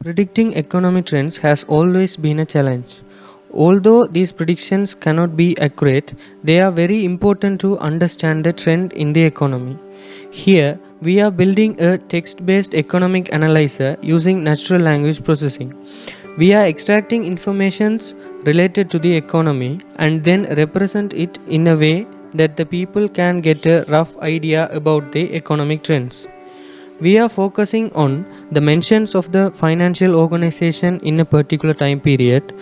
Predicting economic trends has always been a challenge. Although these predictions cannot be accurate, they are very important to understand the trend in the economy. Here, we are building a text based economic analyzer using natural language processing. We are extracting informations related to the economy and then represent it in a way that the people can get a rough idea about the economic trends. We are focusing on the mentions of the financial organization in a particular time period,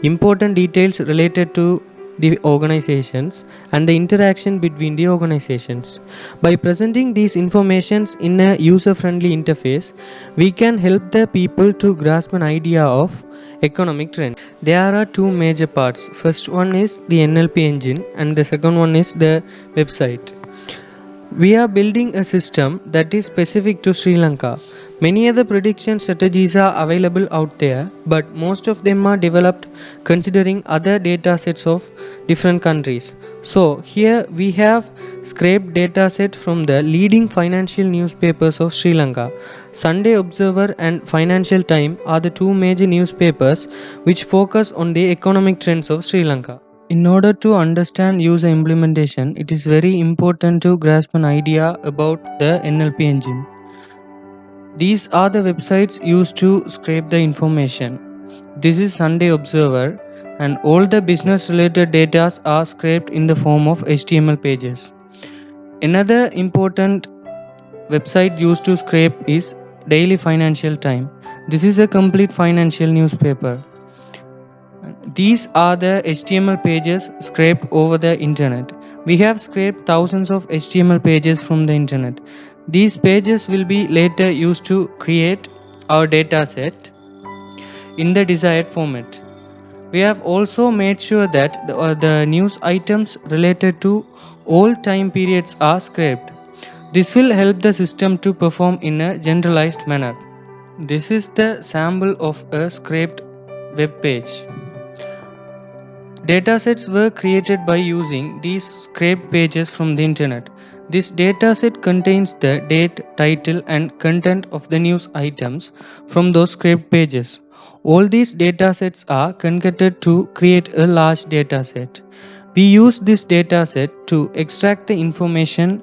important details related to the organizations, and the interaction between the organizations. By presenting these informations in a user-friendly interface, we can help the people to grasp an idea of economic trends. There are two major parts. First one is the NLP engine and the second one is the website. We are building a system that is specific to Sri Lanka. Many other prediction strategies are available out there, but most of them are developed considering other data sets of different countries. So, here we have scraped data set from the leading financial newspapers of Sri Lanka. Sunday Observer and Financial Times are the two major newspapers which focus on the economic trends of Sri Lanka. In order to understand user implementation, it is very important to grasp an idea about the NLP engine. These are the websites used to scrape the information. This is Sunday Observer, and all the business related data are scraped in the form of HTML pages. Another important website used to scrape is Daily Financial Time. This is a complete financial newspaper. These are the HTML pages scraped over the internet. We have scraped thousands of HTML pages from the internet. These pages will be later used to create our dataset in the desired format. We have also made sure that the news items related to all time periods are scraped. This will help the system to perform in a generalized manner. This is the sample of a scraped web page. Datasets were created by using these scraped pages from the internet. This dataset contains the date, title, and content of the news items from those scraped pages. All these datasets are concatenated to create a large dataset. We use this dataset to extract the information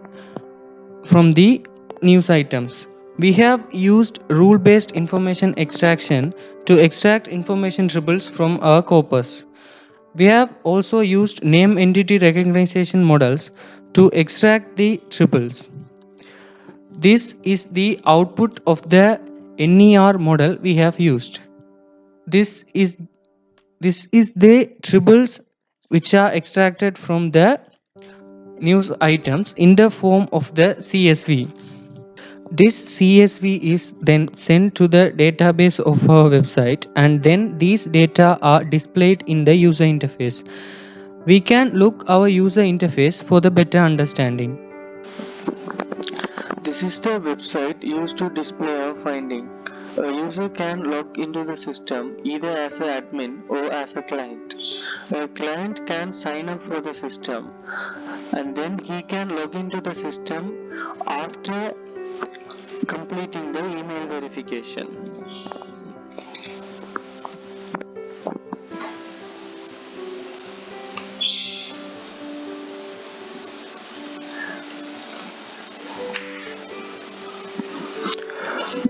from the news items. We have used rule based information extraction to extract information triples from our corpus. We have also used name entity recognition models to extract the triples. This is the output of the NER model we have used. This is the triples which are extracted from the news items in the form of the CSV. This CSV is then sent to the database of our website, and then these data are displayed in the user interface. We can look our user interface for the better understanding. This is the website used to display our finding. A user can log into the system either as an admin or as a client. A client can sign up for the system and then he can log into the system after completing the email verification.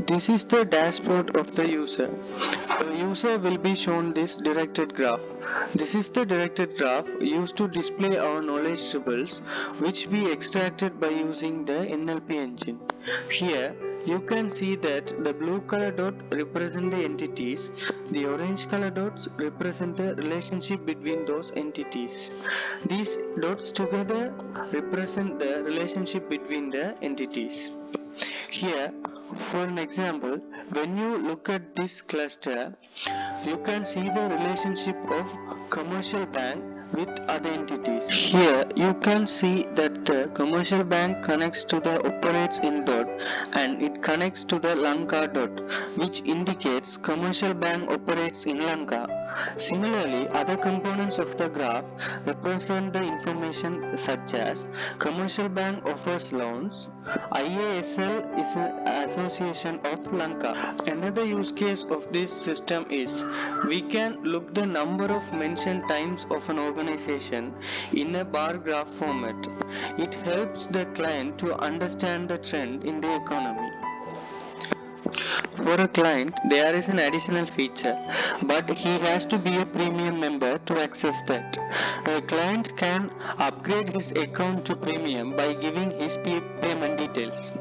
This is the dashboard of the user. The user will be shown this directed graph. This is the directed graph used to display our knowledge tables which we extracted by using the NLP engine. Here you can see that the blue color dot represent the entities, the orange color dots represent the relationship between those entities. These dots together represent the relationship between the entities. Here, for an example, when you look at this cluster, you can see the relationship of commercial bank with other entities. Here you can see that the commercial bank connects to the operates in dot and it connects to the Lanka dot, which indicates commercial bank operates in Lanka. Similarly, other components of the graph represent the information such as commercial bank offers loans, IASL is an association of Lanka. Another use case of this system is we can look the number of mentioned times of an organization in a bar graph format. It helps the client to understand the trend in the economy. For a client, there is an additional feature, but he has to be a premium member to access that. A client can upgrade his account to premium by giving his payment details.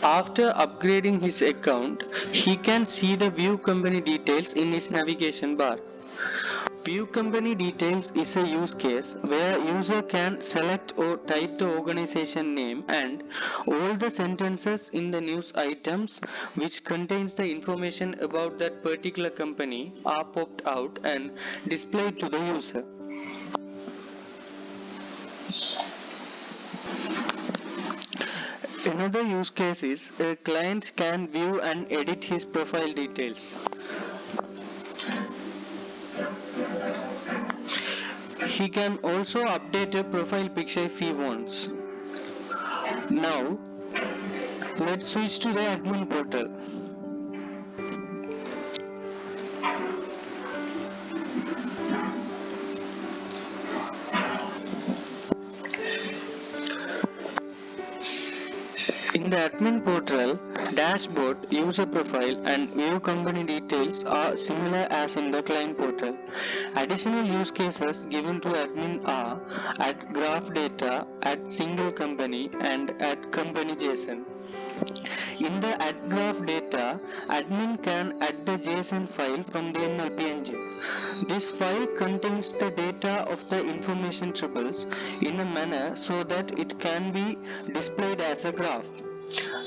After upgrading his account, he can see the View Company details in his navigation bar. View Company details is a use case where user can select or type the organization name and all the sentences in the news items which contains the information about that particular company are popped out and displayed to the user. Another use case is a client can view and edit his profile details. He can also update a profile picture if he wants. Now, let's switch to the admin portal. In the admin portal, dashboard, user profile and view company details are similar as in the client portal. Additional use cases given to admin are add graph data, add single company and add company JSON. In the add graph data, admin can add the JSON file from the NLP engine. This file contains the data of the information triples in a manner so that it can be displayed as a graph.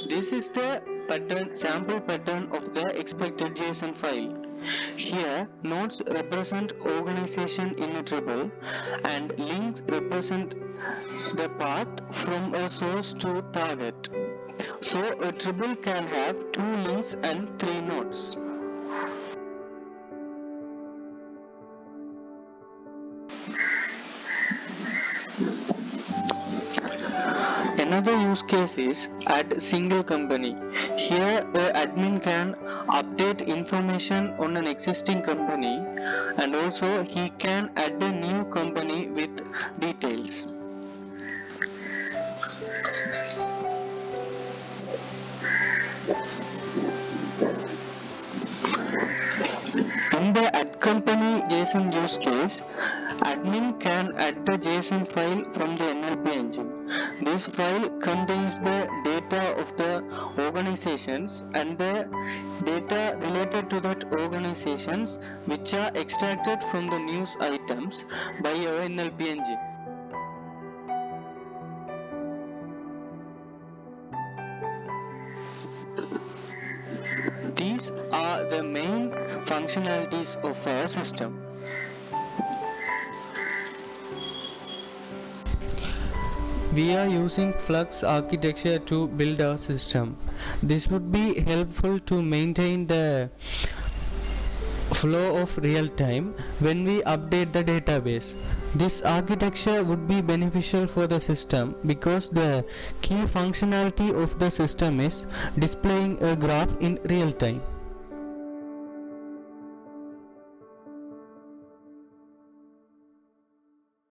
This is the sample pattern of the expected JSON file. Here, nodes represent organization in a triple and links represent the path from a source to target. So a triple can have 2 links and 3 nodes. Another use case is add single company. Here the admin can update information on an existing company and also he can add a new company with details. In the add company JSON use case, admin can add the JSON file from the NLP engine. This file contains the data of the organizations and the data related to that organizations which are extracted from the news items by our NLP engine. These are the main functionalities of our system. We are using Flux architecture to build our system. This would be helpful to maintain the flow of real time when we update the database. This architecture would be beneficial for the system because the key functionality of the system is displaying a graph in real time.